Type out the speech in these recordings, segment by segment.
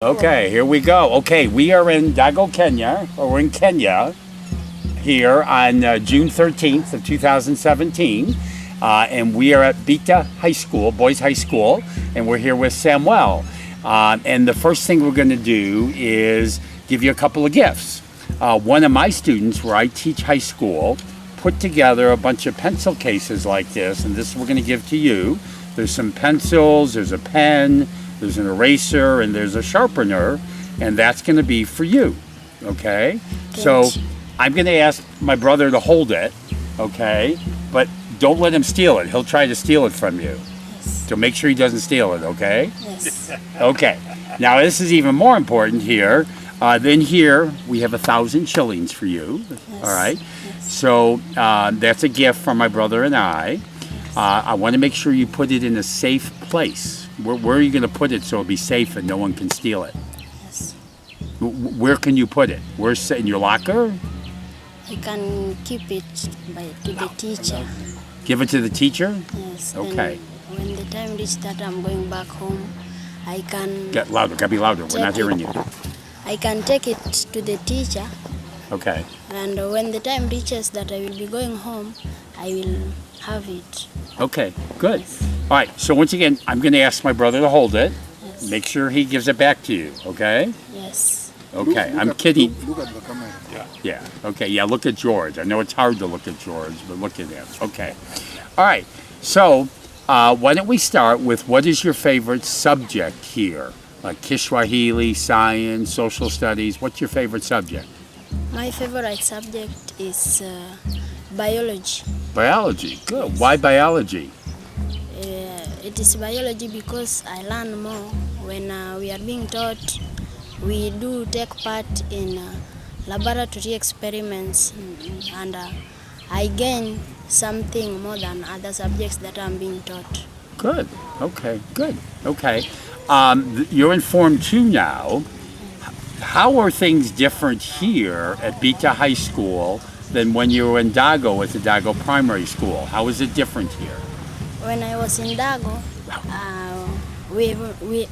Okay, here we go. Okay, we are in Dago, Kenya, or we're in Kenya here on June 13th of 2017. And we are at Mbita High School, Boys High School, and we're here with Samwel. And the first thing we're going to do is give you a couple of gifts. One of my students, where I teach high school, put together a bunch of pencil cases like this, and this we're going to give to you. There's some pencils, there's a pen, there's an eraser, and there's a sharpener, and that's going to be for you, okay? So I'm going to ask my brother to hold it, okay? But don't let him steal it. He'll try to steal it from you. Yes. So make sure he doesn't steal it, okay? Yes. Okay. Now this is even more important here. Then here we have 1,000 shillings for you, Yes. all right? Yes. So that's a gift from my brother and I. I want to make sure you put it in a safe place. Where are you going to put it so it'll be safe and no one can steal it? Yes. Where can you put it? Where's in your locker? I can keep it to the teacher. Give it to the teacher? Yes. Okay. Then when the time reaches that I'm going back home, I can Get louder. Gotta be louder. We're not hearing you. I can take it to the teacher, Okay. and when the time reaches that I will be going home, I will have it. Okay. Good. All right. So once again, I'm going to ask my brother to hold it. Yes. Make sure he gives it back to you. Okay. Yes. Okay. I'm kidding. Look at the camera. Yeah. Okay. Yeah. Look at George. I know it's hard to look at George, but look at him. Okay. All right. So why don't we start with what is your favorite subject here? Like Kiswahili, science, social studies. What's your favorite subject? My favorite subject is biology. Biology. Good. Why biology? It is biology because I learn more when we are being taught. We do take part in laboratory experiments, and I gain something more than other subjects that I'm being taught. Good. Okay. Good. Okay. You're in Form 2 now. How are things different here at Mbita High School than when you were in Dago at the Dago Primary School? How is it different here? When I was in Dago,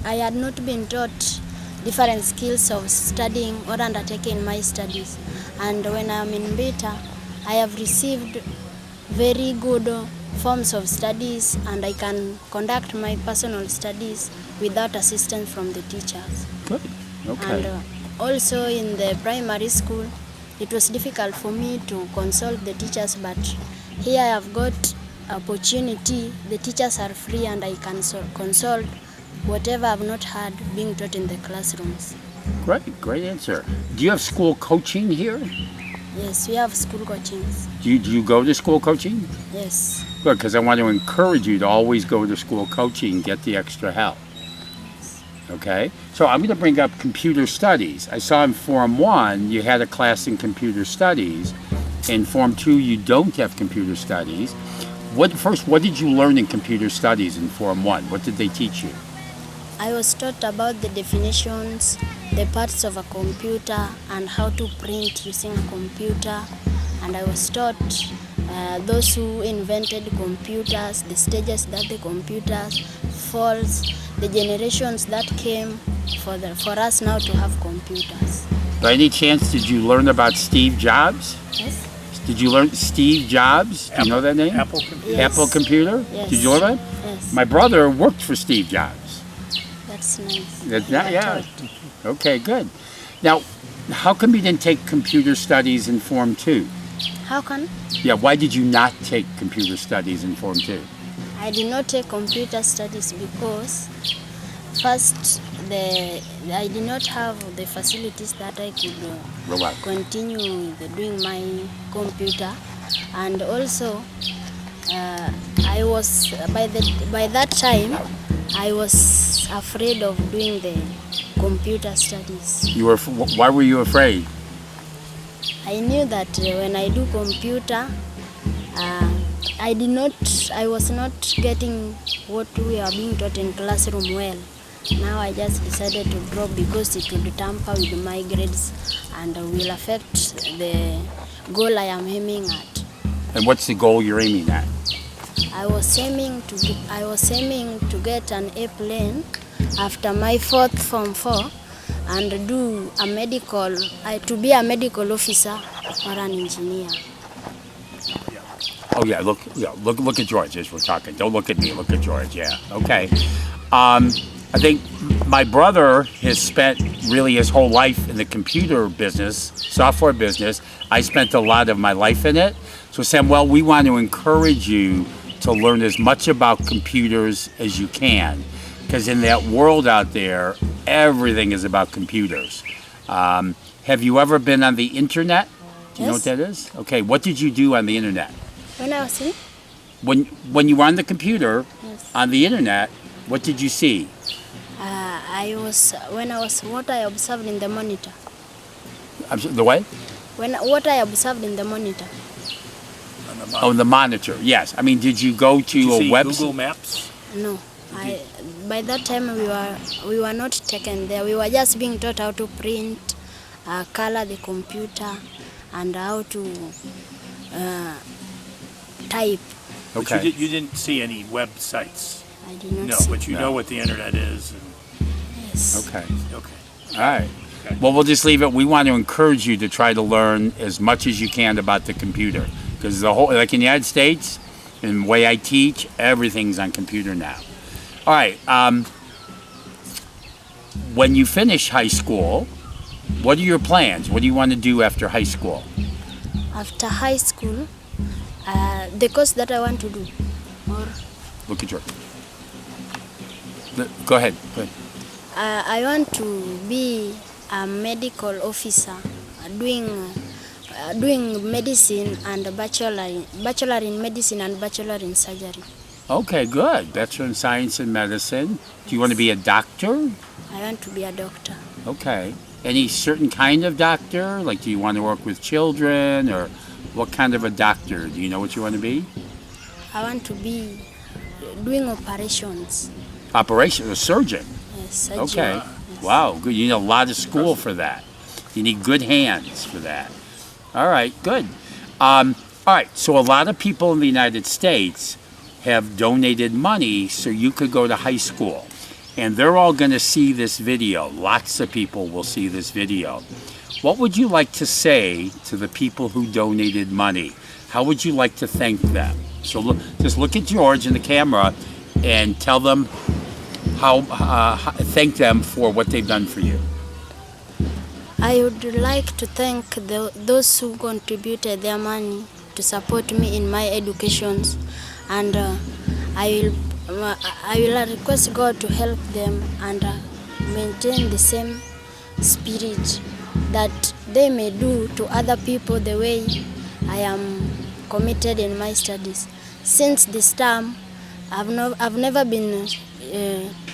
I had not been taught different skills of studying or undertaking my studies. And when I'm in Mbita, I have received very good forms of studies, and I can conduct my personal studies without assistance from the teachers. Good. Okay. And also in the primary school, it was difficult for me to consult the teachers, but here I have got opportunity. The teachers are free, and I can consult whatever I've not had being taught in the classrooms. Great answer. Do you have school coaching here? Yes, we have school coachings. Do you go to school coaching? Yes. Good, because I want to encourage you to always go to school coaching, get the extra help. Okay, so I'm going to bring up computer studies. I saw in Form 1 you had a class in computer studies. In Form 2 you don't have computer studies. What did you learn in computer studies in Form 1? What did they teach you? I was taught about the definitions, the parts of a computer, and how to print using a computer. And I was taught those who invented computers, the stages that the computers falls, the generations that came for us now to have computers. By any chance, did you learn about Steve Jobs? Yes? Did you learn Steve Jobs? Do you know that name? Apple computer. Yes. Apple Computer? Yes. Did you learn that? Yes. My brother worked for Steve Jobs. That's nice. Yeah. Okay, good. Now, how come you didn't take computer studies in Form 2? How can? Yeah, why did you not take computer studies in Form 2? I did not take computer studies because first, I did not have the facilities that I could Relax. continue with doing my computer, and also I was by that time I was afraid of doing the computer studies. Why were you afraid? I knew that when I do computer, I was not getting what we are being taught in classroom well. Now I just decided to drop because it would tamper with my grades and will affect the goal I am aiming at. And what's the goal you're aiming at? I was aiming to get an A plane after my fourth Form 4, and do a medical, to be a medical officer or an engineer. Oh yeah, look at George as we're talking. Don't look at me. Look at George. Yeah. Okay. I think my brother has spent really his whole life in the computer business, software business. I spent a lot of my life in it. So Samwel, we want to encourage you to learn as much about computers as you can, because in that world out there, everything is about computers. Have you ever been on the internet? Do you know what that is? Okay. What did you do on the internet? When I was in? When you were on the computer, Yes. on the internet, what did you see? What I observed in the monitor. The what? What I observed in the monitor. Oh, the monitor. Yes. I mean, did you go to Did you a see website? Google Maps? No, by that time we were not taken there. We were just being taught how to print, color the computer, and how to type. But Okay. you didn't see any websites? I did not No, see. but you know what the internet is. Yes. Okay. Okay. All right. Okay. Well, we'll just leave it. We want to encourage you to try to learn as much as you can about the computer, because the whole, like in the United States, in the way I teach, everything's on computer now. All right. When you finish high school, what are your plans? What do you want to do after high school? After high school, the course that I want to do, or Look at your. Go ahead. Go ahead. I want to be a medical officer, doing medicine and bachelor in medicine and bachelor in surgery. Okay, good. Bachelor in Science and Medicine. Do you want to be a doctor? I want to be a doctor. Okay. Any certain kind of doctor? Like, do you want to work with children, or what kind of a doctor? Do you know what you want to be? I want to be doing operations. Operation, a surgeon. Yes, surgery. Okay. Yes. Wow, good. You need a lot of school for that. You need good hands for that. All right, good. All right, so a lot of people in the United States have donated money so you could go to high school. And they're all going to see this video. Lots of people will see this video. What would you like to say to the people who donated money? How would you like to thank them? So just look at George in the camera and tell them thank them for what they've done for you. I would like to thank those who contributed their money to support me in my educations, and I will request God to help them and maintain the same spirit that they may do to other people the way I am committed in my studies. Since this term, I've never been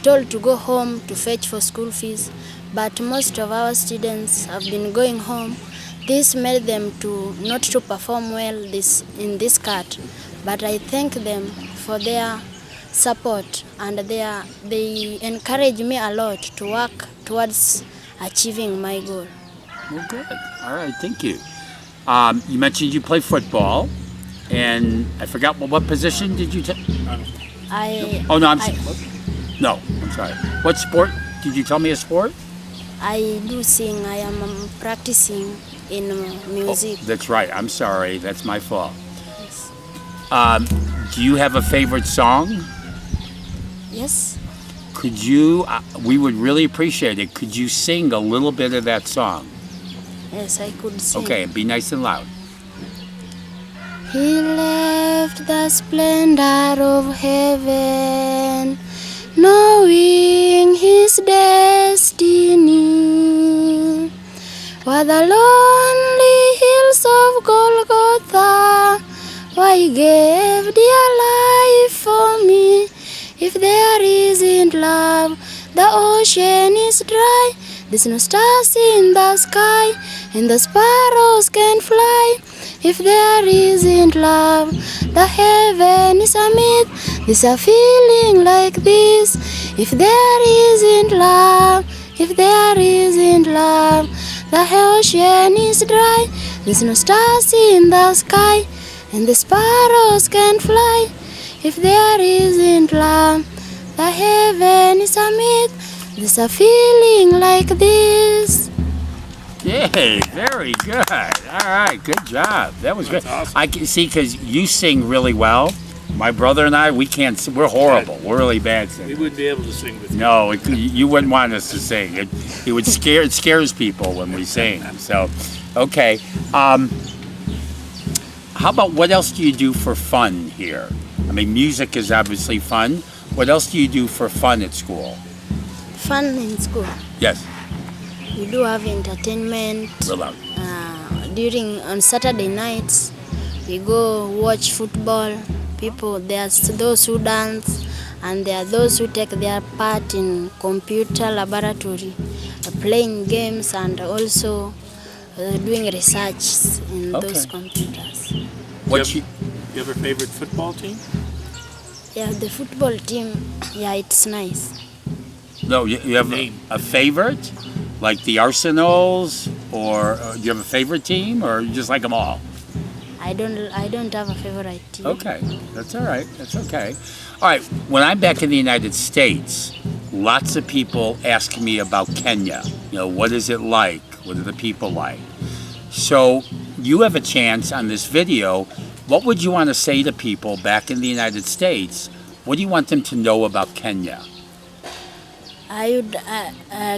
told to go home to fetch for school fees, but most of our students have been going home. This made them not to perform well in this cut, but I thank them for their support, and they encourage me a lot to work towards achieving my goal. Well, good. All right, thank you. You mentioned you play football, and I forgot what position did you take? Oh no, I'm sorry. What sport? Did you tell me a sport? I do sing. I am practicing in music. Oh, that's right. I'm sorry. That's my fault. Yes. Do you have a favorite song? Yes. Could you? We would really appreciate it. Could you sing a little bit of that song? Yes, I could sing. Okay, and be nice and loud. He left the splendor of heaven, knowing his destiny, where the lonely hills of Golgotha, why he gave dear life for me. If there isn't love, the ocean is dry. There's no stars in the sky, and the sparrows can fly. If there isn't love, the heaven is a myth. There's a feeling like this. If there isn't love, the ocean is dry. There's no stars in the sky, and the sparrows can fly. If there isn't love, the heaven is a myth. There's a feeling like this. Okay, very good. All right, good job. That was That's good. awesome. I can see because you sing really well. My brother and I, we can't. We're horrible. We're really bad We singers. wouldn't be able to sing with you. No, you wouldn't want us to sing. It would scare. It scares people when we sing. So, okay. How about what else do you do for fun here? I mean, music is obviously fun. What else do you do for fun at school? Fun in school. Yes. We do have entertainment. Real loud. On Saturday nights, we go watch football. There's those who dance, and there are those who take their part in computer laboratory, playing games, and also doing research in those computers. What You have a favorite football team? Yeah, the football team, yeah, it's nice. No, you have Name. a favorite, like the Arsenals, or do you have a favorite team, or you just like them all? I don't have a favorite team. Okay, that's all right. That's okay. All right. When I'm back in the United States, lots of people ask me about Kenya. You know, what is it like? What are the people like? So you have a chance on this video. What would you want to say to people back in the United States? What do you want them to know about Kenya?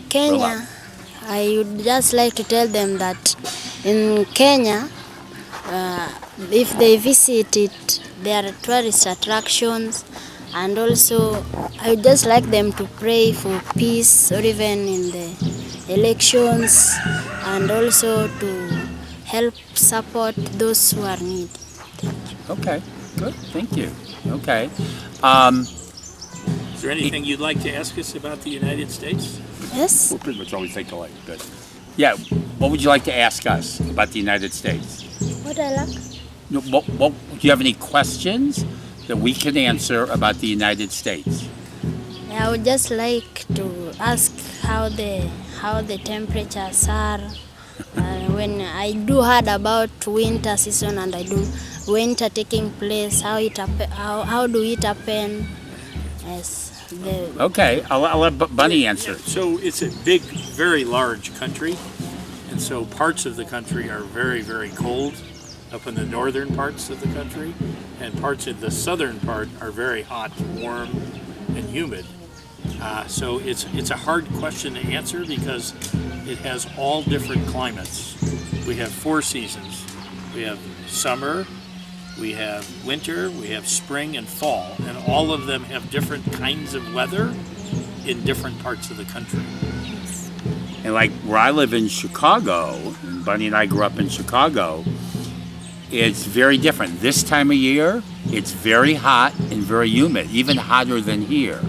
Kenya, I would just like to tell them that in Kenya, if they visit it, there are tourist attractions, and also I would just like them to pray for peace, or even in the elections, and also to help support those who are needy. Okay, good. Thank you. Okay. Is there anything you'd like to ask us about the United States? Yes, We're pretty much always think alike. Good. Yeah. What would you like to ask us about the United States? what I like. Do you have any questions that we can answer about the United States? I would just like to ask how the temperatures are. When I do heard about winter season, and I do winter taking place, how do it happen? Yes. Okay, I'll let Bunny answer. So it's a big, very large country, and so parts of the country are very, very cold up in the northern parts of the country, and parts of the southern part are very hot, warm, and humid. So it's a hard question to answer because it has all different climates. We have 4 seasons. We have summer, we have winter, we have spring and fall, and all of them have different kinds of weather in different parts of the country. And like where I live in Chicago, and Bunny and I grew up in Chicago, it's very different. This time of year, it's very hot and very humid, even hotter than here.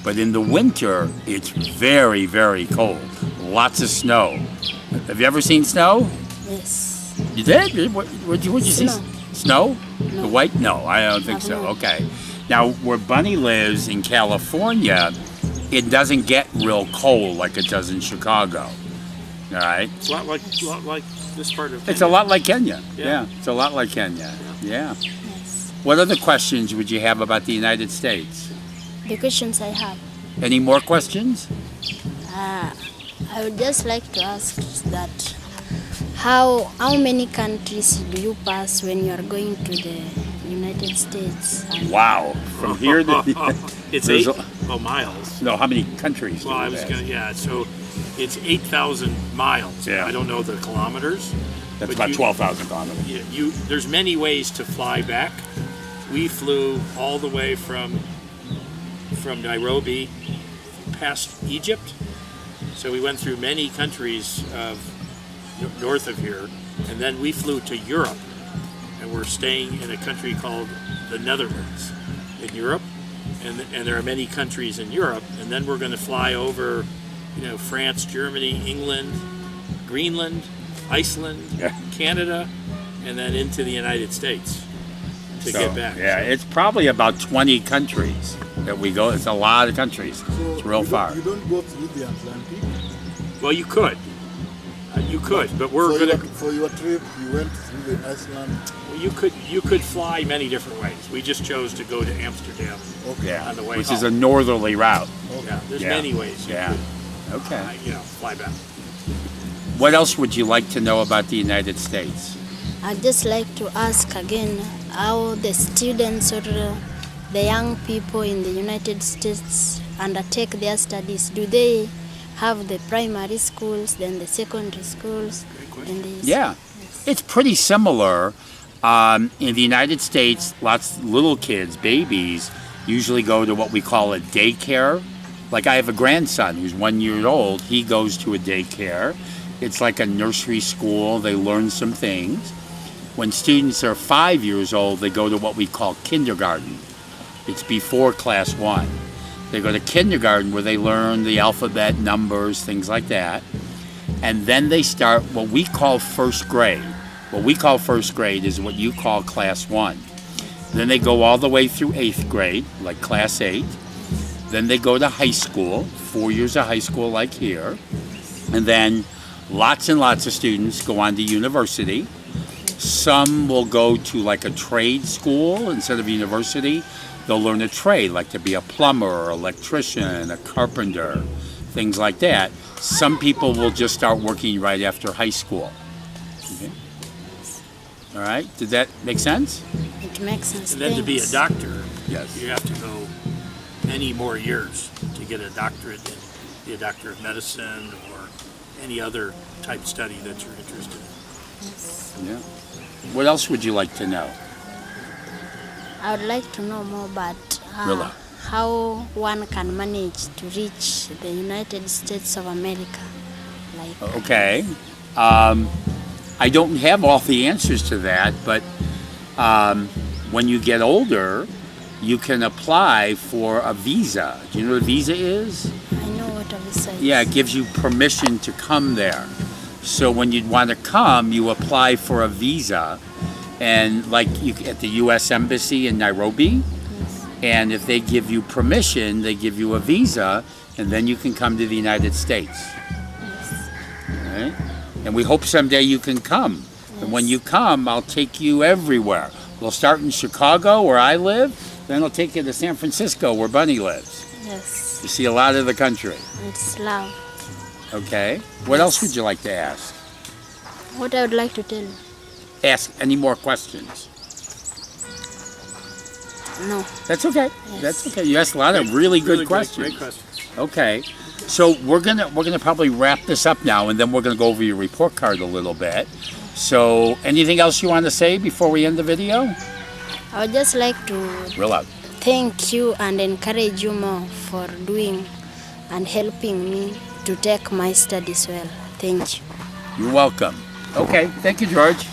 But in the winter, it's very, very cold. Lots of snow. Have you ever seen snow? Yes. You did? What'd you see? Snow. Snow? No. The white? No, I don't think so. No. Okay. Now, where Bunny lives in California, it doesn't get real cold like it does in Chicago. All right? It's a lot like this part of Kenya. It's a lot like Kenya. Yeah. Yeah, it's a lot like Kenya. Yeah. Yes. What other questions would you have about the United States? The questions I have. Any more questions? I would just like to ask that how many countries do you pass when you are going to the United States? And Wow. From here to It's There's 8 miles. no, how many countries? Well, do I we was have? gonna, yeah, so it's 8,000 miles. Yeah. I don't know the kilometers. That's but about you- 12,000 kilometers. There's many ways to fly back. We flew all the way from Nairobi past Egypt. So we went through many countries north of here, and then we flew to Europe, and we're staying in a country called the Netherlands in Europe, and there are many countries in Europe, and then we're going to fly over, France, Germany, England, Greenland, Iceland, Yeah. Canada, and then into the United States to get back. Yeah, it's probably about 20 countries that we go. It's a lot of countries. It's real far. You don't go through the Atlantic. Well, you could, but we're going to. For your trip, you went through the Iceland. Well, you could fly many different ways. We just chose to go to Amsterdam. Okay. Yeah, On the way which is a home. northerly route. Yeah, there's Yeah. many ways. You Yeah. could, Okay. fly back. What else would you like to know about the United States? I'd just like to ask again how the students or the young people in the United States undertake their studies. Do they have the primary schools, then the secondary schools? Then the Yeah, it's pretty similar. In the United States, lots of little kids, babies, usually go to what we call a daycare. Like I have a grandson who's 1 year old. He goes to a daycare. It's like a nursery school. They learn some things. When students are 5 years old, they go to what we call kindergarten. It's before class 1. They go to kindergarten where they learn the alphabet, numbers, things like that. And then they start what we call first grade. What we call first grade is what you call class 1. Then they go all the way through 8th grade, like class 8. Then they go to high school, 4 years of high school like here. And then lots and lots of students go on to university. Some will go to like a trade school instead of university. They'll learn a trade, like to be a plumber, electrician, a carpenter, things like that. Some people will just start working right after high school. Okay. All right, did that make sense? It makes sense. And then to be a Thanks. doctor, Yes. you have to go many more years to get a doctorate and be a doctor of medicine or any other type study that you're interested in. Yeah. What else would you like to know? I would like to know more about Really? how one can manage to reach the United States of America. Like, Okay. I don't have all the answers to that, but when you get older, you can apply for a visa. Do you know what a visa is? I know what a visa is. Yeah, it gives you permission to come there. So when you want to come, you apply for a visa, and like you at the U.S. Embassy in Nairobi. Yes. And if they give you permission, they give you a visa, and then you can come to the United States. Yes. All right? And we hope someday you can come. And when Yes. you come, I'll take you everywhere. We'll start in Chicago, where I live, then I'll take you to San Francisco, where Bunny lives. Yes. You see a lot of the country. It's love. Okay? What else would you like to ask? What I would like to tell you. Ask any more questions. No. That's okay. Yes. That's okay. You asked a lot of really good questions. Great questions. Okay, so we're gonna probably wrap this up now, and then we're gonna go over your report card a little bit. So, anything else you want to say before we end the video? I would just like to Real loud. thank you and encourage you more for doing and helping me to take my studies well. Thank you. You're welcome. Okay, thank you, George.